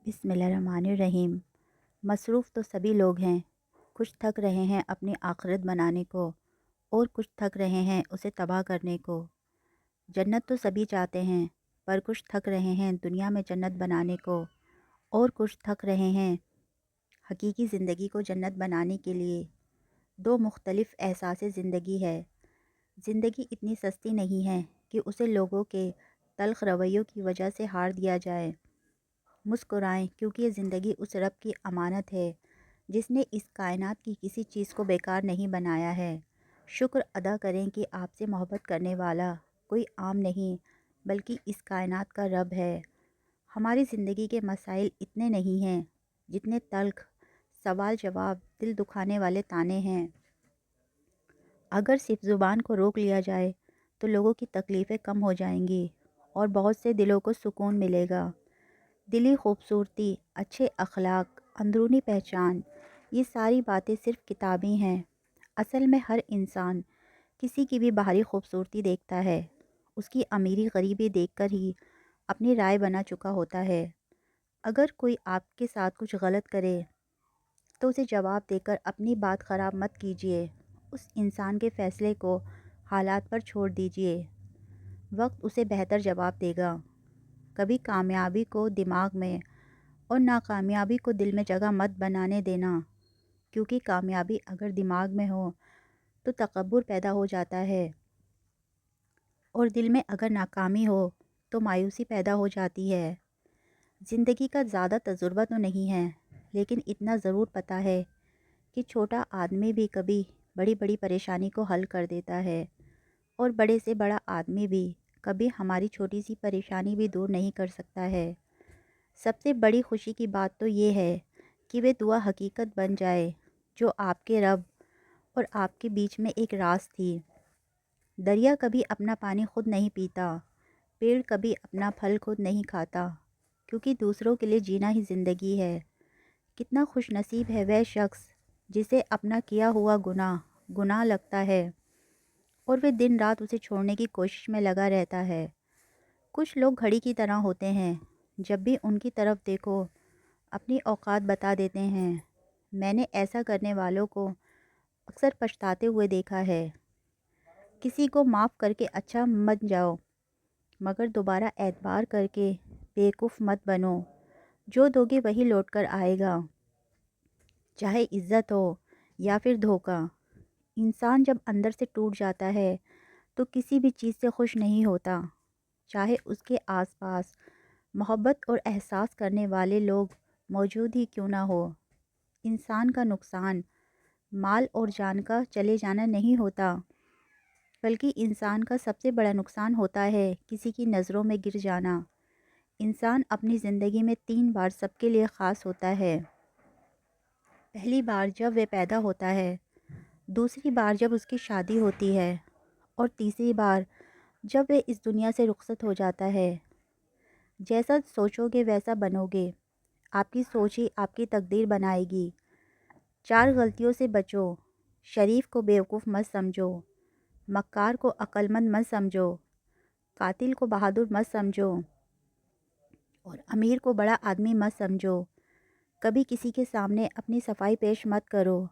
بسم اللہ الرحمن الرحیم۔ مصروف تو سبھی لوگ ہیں، کچھ تھک رہے ہیں اپنی آخرت بنانے کو اور کچھ تھک رہے ہیں اسے تباہ کرنے کو۔ جنت تو سبھی چاہتے ہیں، پر کچھ تھک رہے ہیں دنیا میں جنت بنانے کو اور کچھ تھک رہے ہیں حقیقی زندگی کو جنت بنانے کے لیے۔ دو مختلف احساس زندگی ہے۔ زندگی اتنی سستی نہیں ہے کہ اسے لوگوں کے تلخ رویوں کی وجہ سے ہار دیا جائے۔ مسکرائیں کیونکہ یہ زندگی اس رب کی امانت ہے جس نے اس کائنات کی کسی چیز کو بیکار نہیں بنایا ہے۔ شکر ادا کریں کہ آپ سے محبت کرنے والا کوئی عام نہیں بلکہ اس کائنات کا رب ہے۔ ہماری زندگی کے مسائل اتنے نہیں ہیں جتنے تلخ سوال جواب دل دکھانے والے تانے ہیں۔ اگر صرف زبان کو روک لیا جائے تو لوگوں کی تکلیفیں کم ہو جائیں گی اور بہت سے دلوں کو سکون ملے گا۔ دلی خوبصورتی، اچھے اخلاق، اندرونی پہچان، یہ ساری باتیں صرف کتابی ہیں۔ اصل میں ہر انسان کسی کی بھی باہری خوبصورتی دیکھتا ہے، اس کی امیری غریبی دیکھ کر ہی اپنی رائے بنا چکا ہوتا ہے۔ اگر کوئی آپ کے ساتھ کچھ غلط کرے تو اسے جواب دے کر اپنی بات خراب مت کیجیے، اس انسان کے فیصلے کو حالات پر چھوڑ دیجیے، وقت اسے بہتر جواب دے گا۔ کبھی کامیابی کو دماغ میں اور ناکامیابی کو دل میں جگہ مت بنانے دینا، کیونکہ کامیابی اگر دماغ میں ہو تو تکبر پیدا ہو جاتا ہے اور دل میں اگر ناکامی ہو تو مایوسی پیدا ہو جاتی ہے۔ زندگی کا زیادہ تجربہ تو نہیں ہے، لیکن اتنا ضرور پتہ ہے کہ چھوٹا آدمی بھی کبھی بڑی بڑی پریشانی کو حل کر دیتا ہے اور بڑے سے بڑا آدمی بھی کبھی ہماری چھوٹی سی پریشانی بھی دور نہیں کر سکتا ہے۔ سب سے بڑی خوشی کی بات تو یہ ہے کہ وہ دعا حقیقت بن جائے جو آپ کے رب اور آپ کے بیچ میں ایک راز تھی۔ دریا کبھی اپنا پانی خود نہیں پیتا، پیڑ کبھی اپنا پھل خود نہیں کھاتا، کیونکہ دوسروں کے لیے جینا ہی زندگی ہے۔ کتنا خوش نصیب ہے وہ شخص جسے اپنا کیا ہوا گناہ لگتا ہے اور وہ دن رات اسے چھوڑنے کی کوشش میں لگا رہتا ہے۔ کچھ لوگ گھڑی کی طرح ہوتے ہیں، جب بھی ان کی طرف دیکھو اپنی اوقات بتا دیتے ہیں۔ میں نے ایسا کرنے والوں کو اکثر پچھتاتے ہوئے دیکھا ہے۔ کسی کو معاف کر کے اچھا مت جاؤ، مگر دوبارہ اعتبار کر کے بیوقوف مت بنو۔ جو دو گے وہی لوٹ کر آئے گا، چاہے عزت ہو یا پھر دھوکہ۔ انسان جب اندر سے ٹوٹ جاتا ہے تو کسی بھی چیز سے خوش نہیں ہوتا، چاہے اس کے آس پاس محبت اور احساس کرنے والے لوگ موجود ہی کیوں نہ ہو۔ انسان کا نقصان مال اور جان کا چلے جانا نہیں ہوتا، بلکہ انسان کا سب سے بڑا نقصان ہوتا ہے کسی کی نظروں میں گر جانا۔ انسان اپنی زندگی میں 3 بار سب کے لیے خاص ہوتا ہے۔ پہلی بار جب وہ پیدا ہوتا ہے، دوسری بار جب اس کی شادی ہوتی ہے اور تیسری بار جب وہ اس دنیا سے رخصت ہو جاتا ہے۔ جیسا سوچو گے ویسا بنو گے، آپ کی سوچ ہی آپ کی تقدیر بنائے گی۔ 4 غلطیوں سے بچو۔ شریف کو بیوقوف مت سمجھو، مکار کو عقل مند مت سمجھو، قاتل کو بہادر مت سمجھو اور امیر کو بڑا آدمی مت سمجھو۔ کبھی کسی کے سامنے اپنی صفائی پیش مت کرو،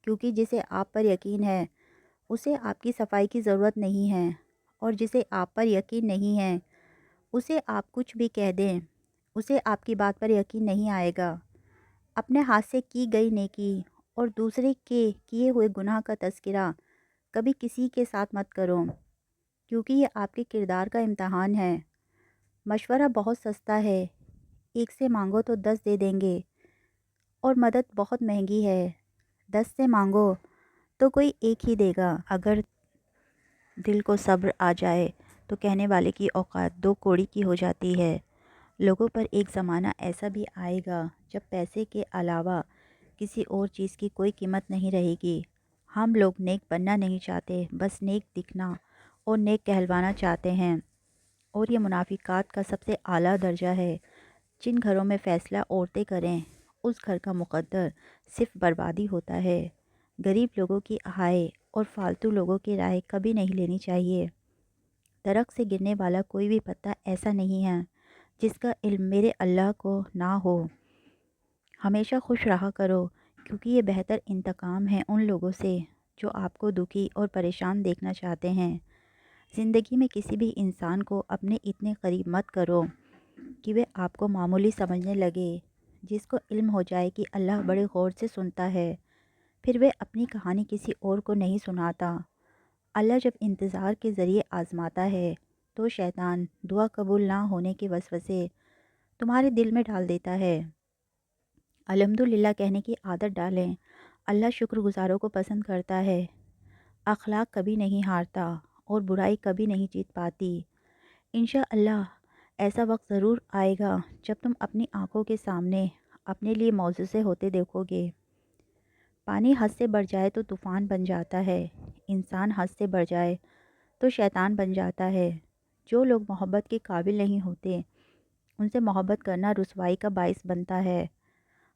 کیونکہ جسے آپ پر یقین ہے اسے آپ کی صفائی کی ضرورت نہیں ہے، اور جسے آپ پر یقین نہیں ہے اسے آپ کچھ بھی کہہ دیں اسے آپ کی بات پر یقین نہیں آئے گا۔ اپنے ہاتھ سے کی گئی نیکی اور دوسرے کے کیے ہوئے گناہ کا تذکرہ کبھی کسی کے ساتھ مت کرو، کیونکہ یہ آپ کے کردار کا امتحان ہے۔ مشورہ بہت سستا ہے، 1 سے مانگو تو 10 دے دیں گے، اور مدد بہت مہنگی ہے، 10 سے مانگو تو کوئی ایک ہی دے گا۔ اگر دل کو صبر آ جائے تو کہنے والے کی اوقات 2 کوڑی کی ہو جاتی ہے۔ لوگوں پر ایک زمانہ ایسا بھی آئے گا جب پیسے کے علاوہ کسی اور چیز کی کوئی قیمت نہیں رہے گی۔ ہم لوگ نیک بننا نہیں چاہتے، بس نیک دکھنا اور نیک کہلوانا چاہتے ہیں، اور یہ منافقات کا سب سے اعلیٰ درجہ ہے۔ جن گھروں میں فیصلہ عورتیں کریں اس گھر کا مقدر صرف بربادی ہوتا ہے۔ غریب لوگوں کی آہائیں اور فالتو لوگوں کی رائے کبھی نہیں لینی چاہیے۔ درخت سے گرنے والا کوئی بھی پتا ایسا نہیں ہے جس کا علم میرے اللہ کو نہ ہو۔ ہمیشہ خوش رہا کرو، کیونکہ یہ بہتر انتقام ہے ان لوگوں سے جو آپ کو دکھی اور پریشان دیکھنا چاہتے ہیں۔ زندگی میں کسی بھی انسان کو اپنے اتنے قریب مت کرو کہ وہ آپ کو معمولی سمجھنے لگے۔ جس کو علم ہو جائے کہ اللہ بڑے غور سے سنتا ہے، پھر وہ اپنی کہانی کسی اور کو نہیں سناتا۔ اللہ جب انتظار کے ذریعے آزماتا ہے تو شیطان دعا قبول نہ ہونے کے وسوسے تمہارے دل میں ڈال دیتا ہے۔ الحمدللہ کہنے کی عادت ڈالیں۔ اللہ شکر گزاروں کو پسند کرتا ہے۔ اخلاق کبھی نہیں ہارتا اور برائی کبھی نہیں جیت پاتی۔ انشاءاللہ ایسا وقت ضرور آئے گا جب تم اپنی آنکھوں کے سامنے اپنے لیے معجزے ہوتے دیکھو گے۔ پانی حد سے بڑھ جائے تو طوفان بن جاتا ہے، انسان حد سے بڑھ جائے تو شیطان بن جاتا ہے۔ جو لوگ محبت کے قابل نہیں ہوتے ان سے محبت کرنا رسوائی کا باعث بنتا ہے۔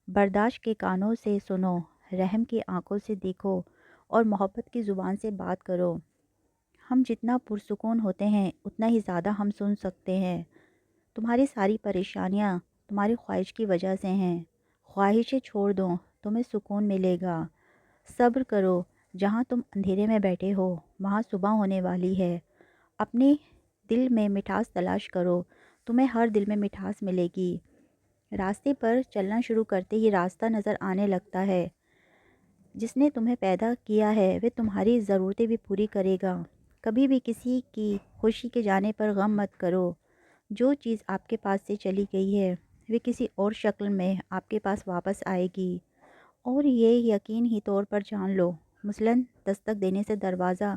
برداشت کے کانوں سے سنو، رحم کی آنکھوں سے دیکھو اور محبت کی زبان سے بات کرو۔ ہم جتنا پرسکون ہوتے ہیں اتنا ہی زیادہ ہم سن سکتے ہیں۔ تمہاری ساری پریشانیاں تمہاری خواہش کی وجہ سے ہیں۔ خواہشیں چھوڑ دو، تمہیں سکون ملے گا۔ صبر کرو، جہاں تم اندھیرے میں بیٹھے ہو وہاں صبح ہونے والی ہے۔ اپنے دل میں مٹھاس تلاش کرو، تمہیں ہر دل میں مٹھاس ملے گی۔ راستے پر چلنا شروع کرتے ہی راستہ نظر آنے لگتا ہے۔ جس نے تمہیں پیدا کیا ہے وہ تمہاری ضرورتیں بھی پوری کرے گا۔ کبھی بھی کسی کی خوشی کے جانے پر غم مت کرو۔ جو چیز آپ کے پاس سے چلی گئی ہے وہ کسی اور شکل میں آپ کے پاس واپس آئے گی، اور یہ یقینی طور پر جان لو۔ مثلاً دستک دینے سے دروازہ